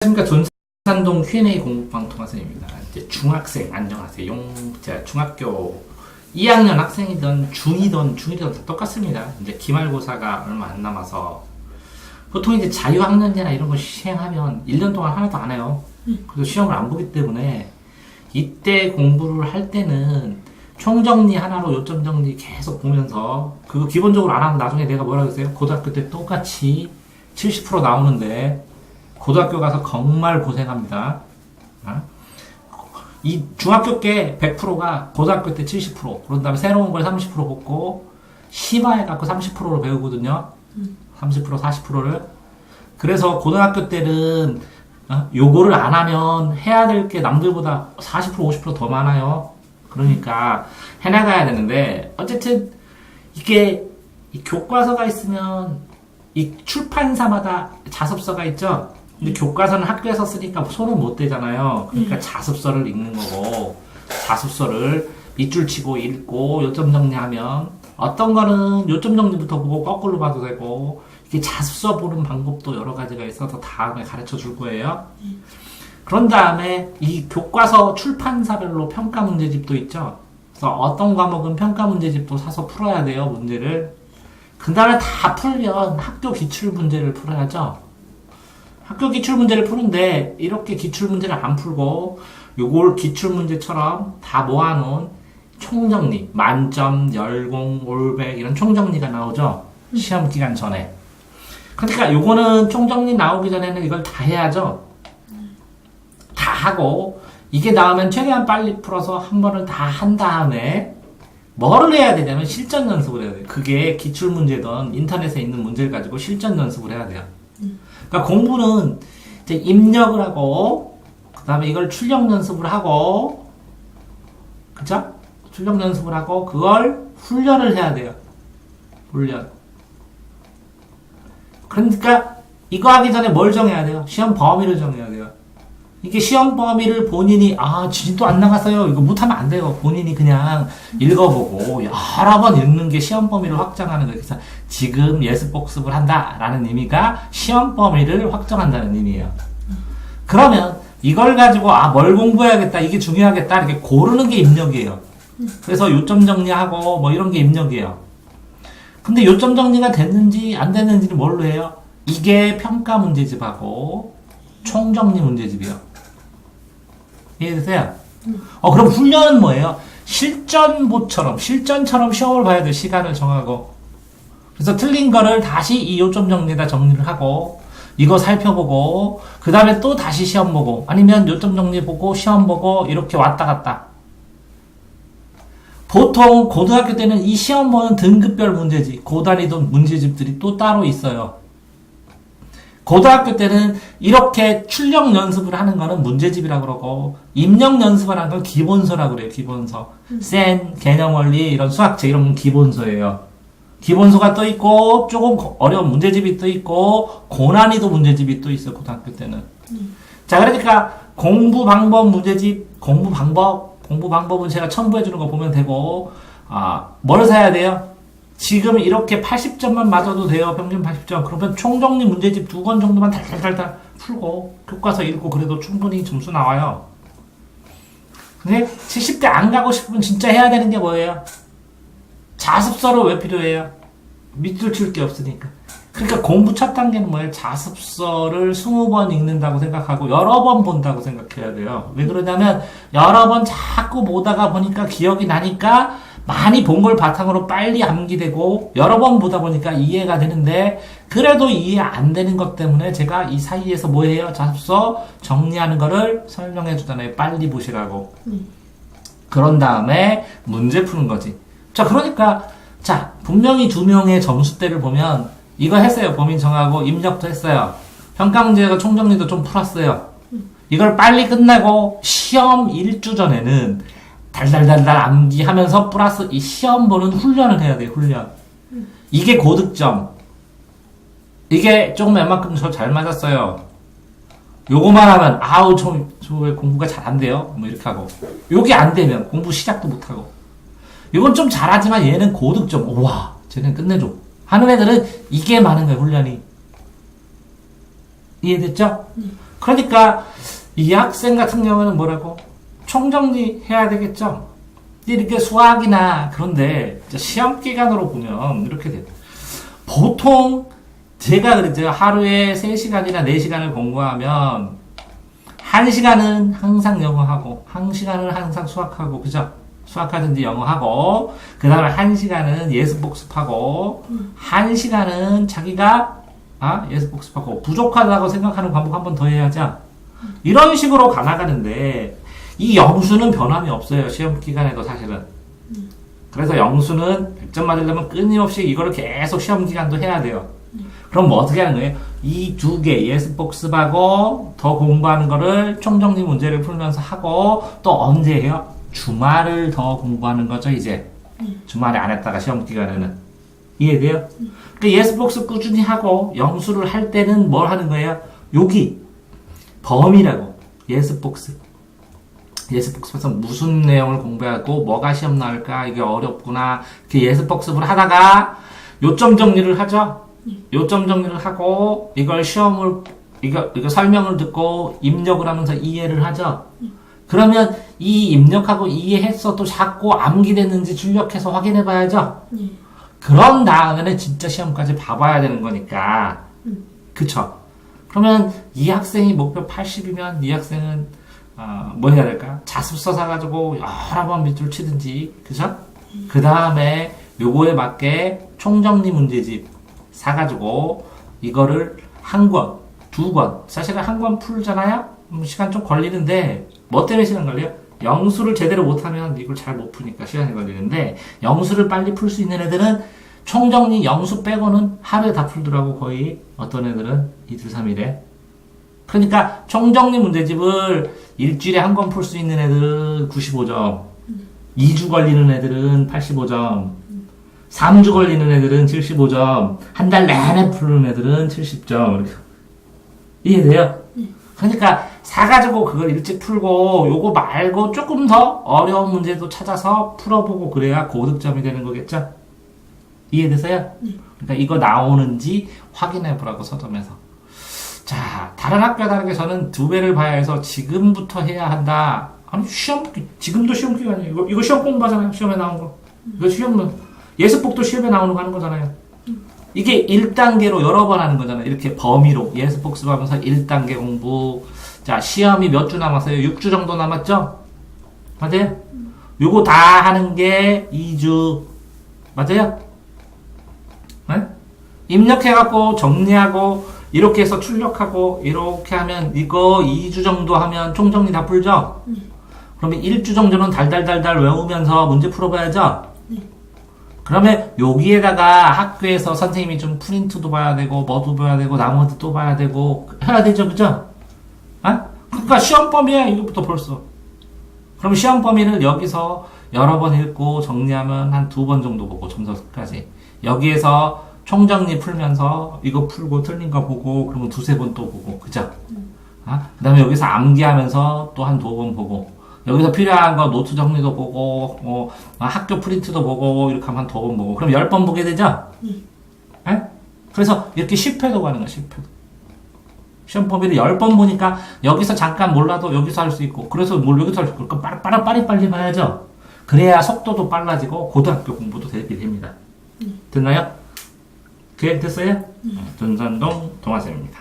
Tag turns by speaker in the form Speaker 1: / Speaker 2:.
Speaker 1: 안녕하십니까. 돈산동 Q&A 공부방 통화선입니다. 이제 중학생 안녕하세요. 제가 중학교 2학년 학생이든 중2든 다 똑같습니다. 이제 기말고사가 얼마 안 남아서 보통 이제 자유학년제나 이런 거 시행하면 1년 동안 하나도 안 해요. 그래서 시험을 안 보기 때문에 이때 공부를 할 때는 총정리 하나로 요점 정리 계속 보면서 그거 기본적으로 안 하면 나중에 내가 뭐라 그랬어요? 고등학교 때 똑같이 70% 나오는데 고등학교 가서 정말 고생합니다. 이 중학교 때 100%가 고등학교 때 70%, 그런 다음에 새로운 걸 30% 뽑고 심화해갖고 30%로 배우거든요. 30%, 40%를. 그래서 고등학교 때는 요거를 안 하면 해야 될 게 남들보다 40%, 50%더 많아요. 그러니까 해나가야 되는데, 어쨌든 이게 이 교과서가 있으면 이 출판사마다 자습서가 있죠. 근데 교과서는 학교에서 쓰니까 손은 못 대잖아요. 그러니까 자습서를 읽는 거고, 자습서를 밑줄 치고 읽고 요점 정리하면 어떤 거는 요점 정리부터 보고 거꾸로 봐도 되고, 이게 자습서 보는 방법도 여러 가지가 있어서 다음에 가르쳐 줄 거예요. 그런 다음에 이 교과서 출판사별로 평가 문제집도 있죠. 그래서 어떤 과목은 평가 문제집도 사서 풀어야 돼요, 문제를. 그 다음에 다 풀면 학교 기출 문제를 풀어야죠. 학교 기출 문제를 푸는데 이렇게 기출 문제를 안 풀고 요걸 기출 문제처럼 다 모아놓은 총정리, 만점, 열공, 올백 이런 총정리가 나오죠. 시험 기간 전에. 그러니까 요거는 총정리 나오기 전에는 이걸 다 해야죠. 다 하고 이게 나오면 최대한 빨리 풀어서 한 번을 다 한 다음에 뭐를 해야 되냐면 실전 연습을 해야 돼요. 그게 기출 문제든 인터넷에 있는 문제를 가지고 실전 연습을 해야 돼요. 그러니까 공부는 이제 입력을 하고, 그 다음에 이걸 출력 연습을 하고, 그쵸? 출력 연습을 하고, 그걸 훈련을 해야 돼요. 훈련. 그러니까, 이거 하기 전에 뭘 정해야 돼요? 시험 범위를 정해야 돼요. 이게 시험 범위를 본인이, 진도 안 나갔어요. 이거 못하면 안 돼요. 본인이 그냥 읽어보고, 여러 번 읽는 게 시험 범위를 확장하는 거예요. 그래서 지금 예습 복습을 한다라는 의미가 시험 범위를 확정한다는 의미예요. 그러면 이걸 가지고, 뭘 공부해야겠다, 이게 중요하겠다, 이렇게 고르는 게 입력이에요. 그래서 요점 정리하고, 뭐 이런 게 입력이에요. 근데 요점 정리가 됐는지 안 됐는지는 뭘로 해요? 이게 평가 문제집하고, 총정리 문제집이요. 이해되세요? 그럼 훈련은 뭐예요? 실전처럼 시험을 봐야 돼요. 시간을 정하고. 그래서 틀린 거를 다시 이 요점 정리에다 정리를 하고, 이거 살펴보고, 그 다음에 또 다시 시험 보고, 아니면 요점 정리 보고, 시험 보고, 이렇게 왔다 갔다. 보통 고등학교 때는 이 시험 보는 등급별 문제집, 고단위도 문제집들이 또 따로 있어요. 고등학교 때는 이렇게 출력 연습을 하는 거는 문제집이라고 그러고, 입력 연습을 하는 건 기본서라고 그래요, 기본서. 센, 개념원리, 이런 수학책, 이런 건 기본서예요. 기본서가 또 있고, 조금 어려운 문제집이 또 있고, 고난이도 문제집이 또 있어요, 고등학교 때는. 자, 그러니까, 공부 방법 문제집, 공부 방법은 제가 첨부해주는 거 보면 되고, 뭘 사야 돼요? 지금 이렇게 80점만 맞아도 돼요. 평균 80점. 그러면 총정리 문제집 2권 정도만 달달달달 풀고 교과서 읽고 그래도 충분히 점수 나와요. 근데 70대 안 가고 싶으면 진짜 해야 되는 게 뭐예요? 자습서로 왜 필요해요? 밑줄 칠 게 없으니까. 그러니까 공부 첫 단계는 뭐예요? 자습서를 20번 읽는다고 생각하고 여러 번 본다고 생각해야 돼요. 왜 그러냐면 여러 번 자꾸 보다가 보니까 기억이 나니까 많이 본 걸 바탕으로 빨리 암기되고 여러 번 보다 보니까 이해가 되는데 그래도 이해 안 되는 것 때문에 제가 이 사이에서 뭐예요? 자습서 정리하는 거를 설명해 주잖아요. 빨리 보시라고. 그런 다음에 문제 푸는 거지. 자, 그러니까 분명히 2명의 점수대를 보면 이거 했어요. 범위 정하고 입력도 했어요. 평가 문제가 총정리도 좀 풀었어요. 이걸 빨리 끝나고 시험 1주 전에는 달달달달 암기하면서 플러스 이 시험 보는 훈련을 해야 돼요. 훈련. 이게 고득점. 이게 조금 웬만큼 저 잘 맞았어요. 요거만 하면 저 왜 공부가 잘 안 돼요? 뭐 이렇게 하고. 요게 안 되면 공부 시작도 못 하고. 이건 좀 잘하지만 얘는 고득점. 우와, 쟤는 끝내줘. 하는 애들은 이게 많은 거예요, 훈련이. 이해됐죠? 그러니까 이 학생 같은 경우는 뭐라고? 총정리 해야 되겠죠? 이렇게 수학이나 그런데 시험 기간으로 보면 이렇게 돼요. 보통 제가 그랬죠. 하루에 3시간이나 4시간을 공부하면 1시간은 항상 영어하고 1시간은 항상 수학하고 그죠? 수학하든지 영어하고 그 다음에 1시간은 예습복습하고 1시간은 자기가 예습복습하고 부족하다고 생각하는 과목 한 번 더 해야죠. 이런 식으로 가나가는데 이 영수는 변함이 없어요. 시험 기간에도 사실은. 그래서 영수는 100점 맞으려면 끊임없이 이거를 계속 시험 기간도 해야 돼요. 그럼 뭐 어떻게 하는 거예요? 이 두 개 예습복습하고 더 공부하는 거를 총정리 문제를 풀면서 하고 또 언제 해요? 주말을 더 공부하는 거죠 이제. 주말에 안 했다가 시험 기간에는. 이해돼요? 그 예습복습 꾸준히 하고 영수를 할 때는 뭘 하는 거예요? 여기 범위라고. 예습복습. 예습복습에서 무슨 내용을 공부하고 뭐가 시험 나올까 이게 어렵구나 이렇게 예습복습을 하다가 요점 정리를 하죠. 요점 정리를 하고 이걸 시험을 이거 설명을 듣고 입력을 하면서 이해를 하죠. 그러면 이 입력하고 이해했어 또 자꾸 암기됐는지 출력해서 확인해 봐야죠. 그런 다음에는 진짜 시험까지 봐봐야 되는 거니까. 그쵸? 그러면 이 학생이 목표 80이면 이 학생은 뭐 해야 될까? 자습서 사가지고 여러 번 밑줄 치든지, 그죠? 그 다음에 요거에 맞게 총정리 문제집 사가지고 이거를 한 권, 두 권, 사실은 한 권 풀잖아요? 시간 좀 걸리는데, 뭐 때문에 시간 걸려요? 영수를 제대로 못하면 이걸 잘 못 푸니까 시간이 걸리는데, 영수를 빨리 풀 수 있는 애들은 총정리 영수 빼고는 하루에 다 풀더라고, 거의. 어떤 애들은 이틀, 3일에. 그러니까 총정리 문제집을 일주일에 한 권 풀 수 있는 애들은 95점, 2주 걸리는 애들은 85점, 3주 걸리는 애들은 75점, 한 달 내내 푸는 애들은 70점. 이해돼요? 그러니까 사가지고 그걸 일찍 풀고 요거 말고 조금 더 어려운 문제도 찾아서 풀어보고 그래야 고득점이 되는 거겠죠? 이해되세요? 그러니까 이거 나오는지 확인해보라고 서점에서. 자, 다른 학교와 다르게 저는 2배를 봐야 해서 지금부터 해야 한다. 아니, 지금도 시험 기간이에요. 이거 시험 공부하잖아요. 시험에 나온 거. 이거 예습복도 시험에 나오는 거 하는 거잖아요. 이게 1단계로 여러 번 하는 거잖아요. 이렇게 범위로. 예습복습하면서 1단계 공부. 자, 시험이 몇 주 남았어요? 6주 정도 남았죠? 맞아요? 요거 다 하는 게 2주. 맞아요? 네? 입력해갖고 정리하고 이렇게 해서 출력하고 이렇게 하면 이거 2주 정도 하면 총정리 다 풀죠? 그러면 1주 정도는 달달달달 외우면서 문제 풀어봐야죠? 그러면 여기에다가 학교에서 선생님이 좀 프린트도 봐야 되고 뭐도 봐야 되고 나머지 또 봐야 되고 해야 되죠, 그죠? 그러니까 시험 범위야 이것부터 벌써. 그럼 시험 범위를 여기서 여러 번 읽고 정리하면 한 2번 정도 보고 점수까지 여기에서 총정리 풀면서 이거 풀고 틀린 거 보고 그러면 2-3번 또 보고 그죠? 그 다음에 여기서 암기하면서 또 한 2번 보고 여기서 필요한 거 노트 정리도 보고 학교 프린트도 보고 이렇게 하면 한 2번 보고 그럼 10번 보게 되죠? 그래서 이렇게 10회도 가는 거야. 10회도. 시험 범위를 10번 보니까 여기서 잠깐 몰라도 여기서 할 수 있고 그래서 여기서 할 수 있고 그러니까 빨리 봐야죠. 그래야 속도도 빨라지고 고등학교 공부도 되게 됩니다. 됐나요? 계획 됐어요? 전산동 동아쌤입니다.